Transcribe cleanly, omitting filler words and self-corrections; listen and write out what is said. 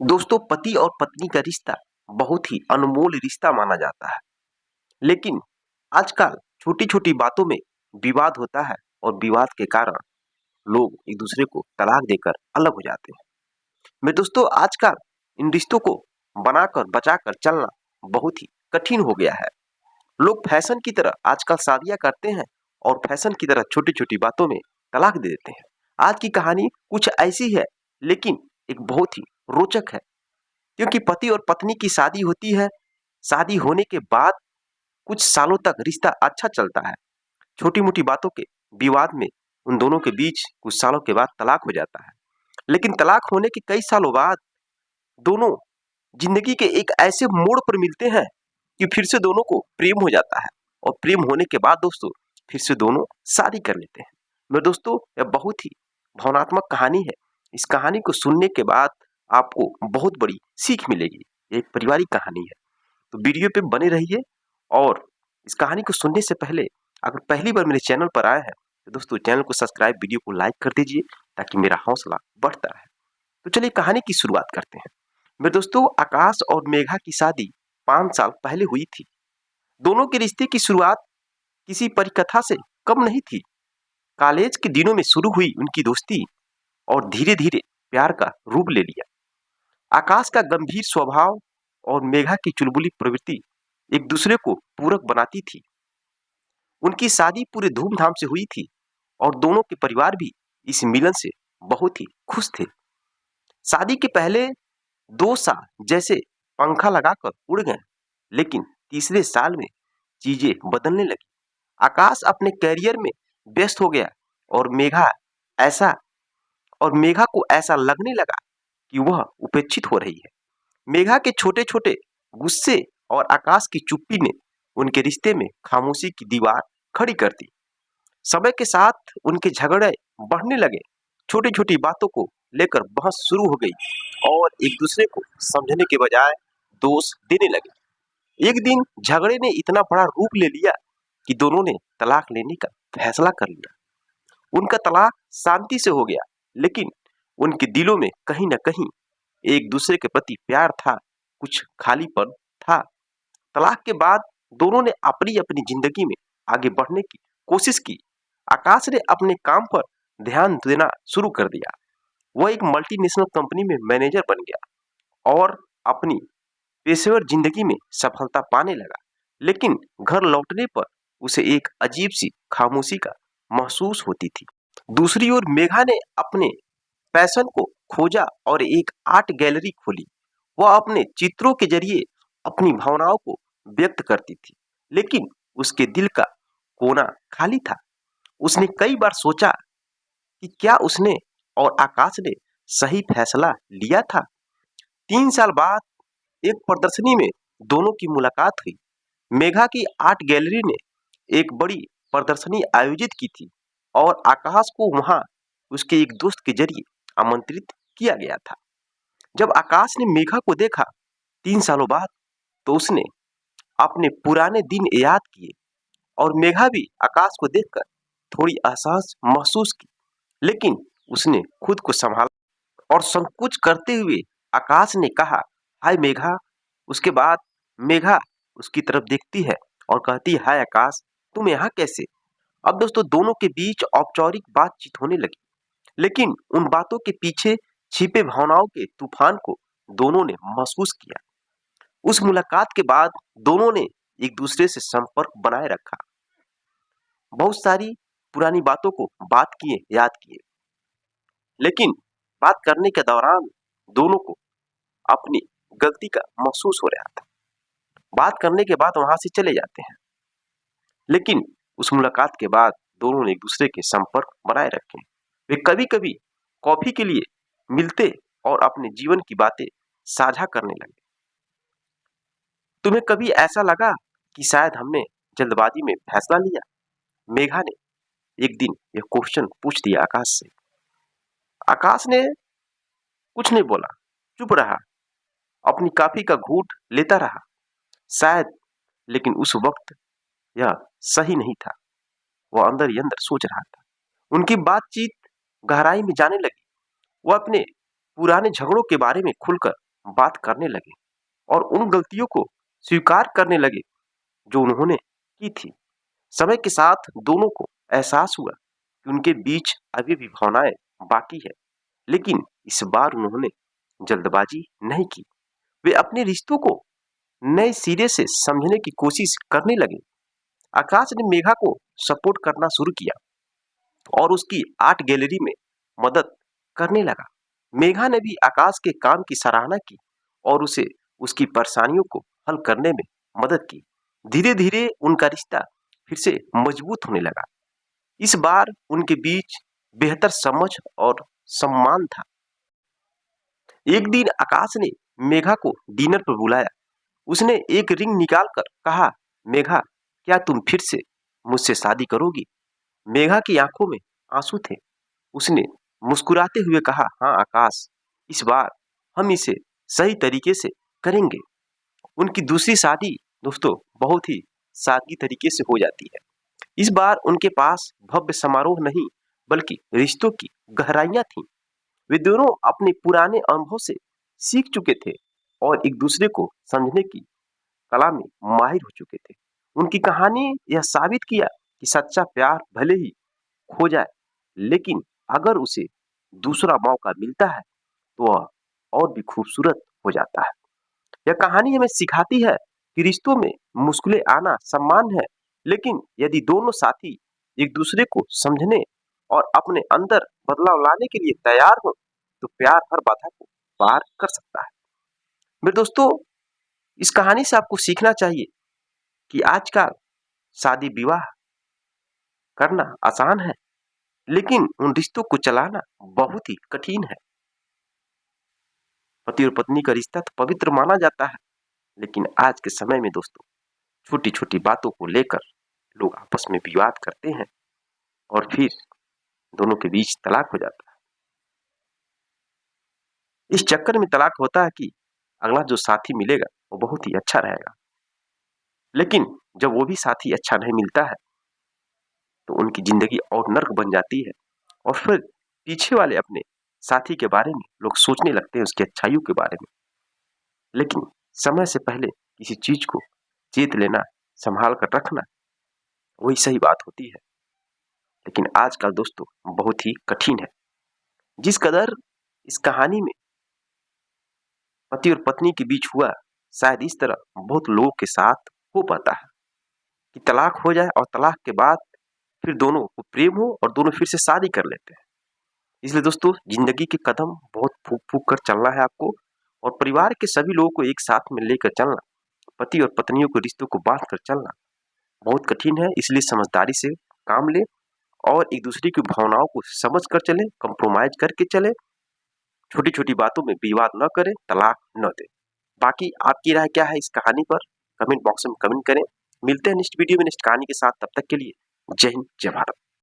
दोस्तों, पति और पत्नी का रिश्ता बहुत ही अनमोल रिश्ता माना जाता है। लेकिन आजकल छोटी-छोटी बातों में विवाद होता है और विवाद के कारण लोग एक दूसरे को तलाक देकर अलग हो जाते हैं। मैं दोस्तों आजकल इन रिश्तों को बनाकर बचाकर चलना बहुत ही कठिन हो गया है। लोग फैशन की तरह आजकल शादियां करते हैं और फैशन की तरह छोटी-छोटी बातों में तलाक दे देते हैं। आज की कहानी कुछ ऐसी है, लेकिन एक बहुत ही रोचक है। क्योंकि पति और पत्नी की शादी होती है। शादी होने के बाद कुछ सालों तक रिश्ता अच्छा चलता है। छोटी-मोटी बातों के विवाद में उन दोनों के बीच कुछ सालों के बाद तलाक हो जाता है। लेकिन तलाक होने के कई सालों बाद दोनों जिंदगी के एक ऐसे मोड़ पर मिलते हैं कि फिर से दोनों को प्रेम हो जाता है और प्रेम होने के बाद दोस्तों फिर से दोनों शादी कर लेते हैं। मैं दोस्तों यह बहुत ही भावनात्मक कहानी है। इस कहानी को सुनने के बाद आपको बहुत बड़ी सीख मिलेगी। ये एक पारिवारिक कहानी है। तो वीडियो पे बने रहिए और इस कहानी को सुनने से पहले अगर पहली बार मेरे चैनल पर आए हैं तो दोस्तों चैनल को सब्सक्राइब, वीडियो को लाइक कर दीजिए ताकि मेरा हौसला बढ़ता रहे। तो चलिए कहानी की शुरुआत करते हैं। मेरे दोस्तों, आकाश और मेघा की शादी 5 साल पहले हुई थी। दोनों के रिश्ते की शुरुआत किसी परिकथा से कम नहीं थी। कॉलेज के दिनों में शुरू हुई उनकी दोस्ती और धीरे-धीरे प्यार का रूप ले लिया। आकाश का गंभीर स्वभाव और मेघा की चुलबुली प्रवृत्ति एक दूसरे को पूरक बनाती थी। उनकी शादी पूरे धूमधाम से हुई थी और दोनों के परिवार भी इस मिलन से बहुत ही खुश थे। शादी के पहले 2 साल जैसे पंखा लगाकर उड़ गए, लेकिन तीसरे साल में चीजें बदलने लगी। आकाश अपने करियर में व्यस्त हो गया और ऐसा मेघा को ऐसा लगने लगा कि वह उपेक्षित हो रही है। मेघा के छोटे-छोटे गुस्से और आकाश की चुप्पी ने उनके रिश्ते में खामोशी की दीवार खड़ी कर दी। समय के साथ उनके झगड़े बढ़ने लगे। छोटी-छोटी बातों को लेकर बहस शुरू हो गई और एक दूसरे को समझने के बजाय दोष देने लगे। एक दिन झगड़े ने इतना बड़ा रूप ले लिया कि दोनों ने तलाक लेने का फैसला कर लिया। उनका तलाक शांति से हो गया, लेकिन उनके दिलों में कहीं न कहीं एक दूसरे के प्रति प्यार था, कुछ खालीपन था। तलाक के बाद दोनों ने अपनी-अपनी जिंदगी में आगे बढ़ने की कोशिश की। आकाश ने अपने काम पर ध्यान देना शुरू कर दिया। वह एक मल्टीनेशनल कंपनी में मैनेजर बन गया और अपनी पेशेवर जिंदगी में सफलता पाने लगा। लेकिन घर लौटने पर उसे एक अजीब सी खामोशी का महसूस होती थी। दूसरी ओर मेघा ने अपने पैशन को खोजा और एक आर्ट गैलरी खोली। वह अपने चित्रों के जरिए अपनी भावनाओं को व्यक्त करती थी, लेकिन उसके दिल का कोना खाली था। उसने कई बार सोचा कि क्या उसने और आकाश ने सही फैसला लिया था। 3 साल बाद एक प्रदर्शनी में दोनों की मुलाकात हुई। मेघा की आर्ट गैलरी ने एक बड़ी प्रदर्शनी आयोजित की थी और आकाश को वहां उसके एक दोस्त के जरिए आमंत्रित किया गया था। जब आकाश ने मेघा को देखा 3 सालों बाद, तो उसने अपने पुराने दिन याद किए और मेघा भी आकाश को देखकर थोड़ी असहज महसूस की। लेकिन उसने खुद को संभाला और संकोच करते हुए आकाश ने कहा, हाय मेघा। उसके बाद मेघा उसकी तरफ देखती है और कहती है, हाय आकाश, तुम यहाँ कैसे। अब दोस्तों दोनों के बीच औपचारिक बातचीत होने लगी, लेकिन उन बातों के पीछे छिपे भावनाओं के तूफान को दोनों ने महसूस किया। उस मुलाकात के बाद दोनों ने एक दूसरे से संपर्क बनाए रखा। बहुत सारी पुरानी बातों को बात किए, याद किए। लेकिन बात करने के दौरान दोनों को अपनी गलती का महसूस हो रहा था। बात करने के बाद वहां से चले जाते हैं, लेकिन उस मुलाकात के बाद दोनों ने एक दूसरे के संपर्क बनाए रखे। वे कभी-कभी कॉफी के लिए मिलते और अपने जीवन की बातें साझा करने लगे। तुम्हें कभी ऐसा लगा कि शायद हमने जल्दबाजी में फैसला लिया? मेघा ने एक दिन यह क्वेश्चन पूछ दिया आकाश से। आकाश ने कुछ नहीं बोला, चुप रहा, अपनी कॉफी का घूंट लेता रहा। शायद, लेकिन उस वक्त यह सही नहीं था। वह अंदर ही अंदर सोच रहा था। उनकी बातचीत गहराई में जाने लगी। वह अपने पुराने झगड़ों के बारे में खुलकर बात करने लगे और उन गलतियों को स्वीकार करने लगे जो उन्होंने की थी। समय के साथ दोनों को एहसास हुआ कि उनके बीच अभी भी भावनाएं बाकी है, लेकिन इस बार उन्होंने जल्दबाजी नहीं की। वे अपने रिश्तों को नए सिरे से समझने की कोशिश करने लगे। आकाश ने मेघा को सपोर्ट करना शुरू किया और उसकी आर्ट गैलरी में मदद करने लगा। मेघा ने भी आकाश के काम की सराहना की और उसे उसकी परेशानियों को हल करने में मदद की। धीरे धीरे उनका रिश्ता फिर से मजबूत होने लगा। इस बार उनके बीच बेहतर समझ और सम्मान था। एक दिन आकाश ने मेघा को डिनर पर बुलाया। उसने एक रिंग निकालकर कहा, मेघा, क्या तुम फिर से मुझसे शादी करोगी? मेघा की आंखों में आंसू थे। उसने मुस्कुराते हुए कहा, हाँ आकाश, इस बार हम इसे सही तरीके से करेंगे। उनकी दूसरी शादी दोस्तों बहुत ही सादगी तरीके से हो जाती है। इस बार उनके पास भव्य समारोह नहीं, बल्कि रिश्तों की गहराइयां थीं। वे दोनों अपने पुराने अनुभव से सीख चुके थे और एक दूसरे को समझने की कला में माहिर हो चुके थे। उनकी कहानी यह साबित किया कि सच्चा प्यार भले ही खो जाए, लेकिन अगर उसे दूसरा मौका मिलता है तो वह और भी खूबसूरत हो जाता है। यह कहानी हमें सिखाती है कि रिश्तों में मुश्किलें आना सम्मान है, लेकिन यदि दोनों साथी एक दूसरे को समझने और अपने अंदर बदलाव लाने के लिए तैयार हो तो प्यार हर बाधा को पार कर सकता है। मेरे दोस्तों, इस कहानी से आपको सीखना चाहिए कि आजकल शादी विवाह करना आसान है, लेकिन उन रिश्तों को चलाना बहुत ही कठिन है। पति और पत्नी का रिश्ता तो पवित्र माना जाता है, लेकिन आज के समय में दोस्तों छोटी छोटी बातों को लेकर लोग आपस में विवाद करते हैं और फिर दोनों के बीच तलाक हो जाता है। इस चक्कर में तलाक होता है कि अगला जो साथी मिलेगा वो बहुत ही अच्छा रहेगा, लेकिन जब वो भी साथी अच्छा नहीं मिलता है तो उनकी जिंदगी और नर्क बन जाती है और फिर पीछे वाले अपने साथी के बारे में लोग सोचने लगते हैं, उसकी अच्छाइयों के बारे में। लेकिन समय से पहले किसी चीज को जीत लेना, संभाल कर रखना, वही सही बात होती है। लेकिन आजकल दोस्तों बहुत ही कठिन है। जिस कदर इस कहानी में पति और पत्नी के बीच हुआ, शायद इस तरह बहुत लोगों के साथ हो पाता है कि तलाक हो जाए और तलाक के बाद फिर दोनों को प्रेम हो और दोनों फिर से शादी कर लेते हैं। इसलिए दोस्तों जिंदगी के कदम बहुत फूक फूक कर चलना है आपको और परिवार के सभी लोगों को एक साथ में लेकर चलना, पति और पत्नियों के रिश्तों को बांध कर चलना बहुत कठिन है। इसलिए समझदारी से काम ले और एक दूसरे की भावनाओं को समझ कर चले, कंप्रोमाइज करके चले, छोटी छोटी बातों में विवाद न करें, तलाक न दें। बाकी आपकी राय क्या है इस कहानी पर? कमेंट बॉक्स में कमेंट करें। मिलते हैं नेक्स्ट वीडियो में नेक्स्ट कहानी के साथ। तब तक के लिए जय हिंद, जय भारत।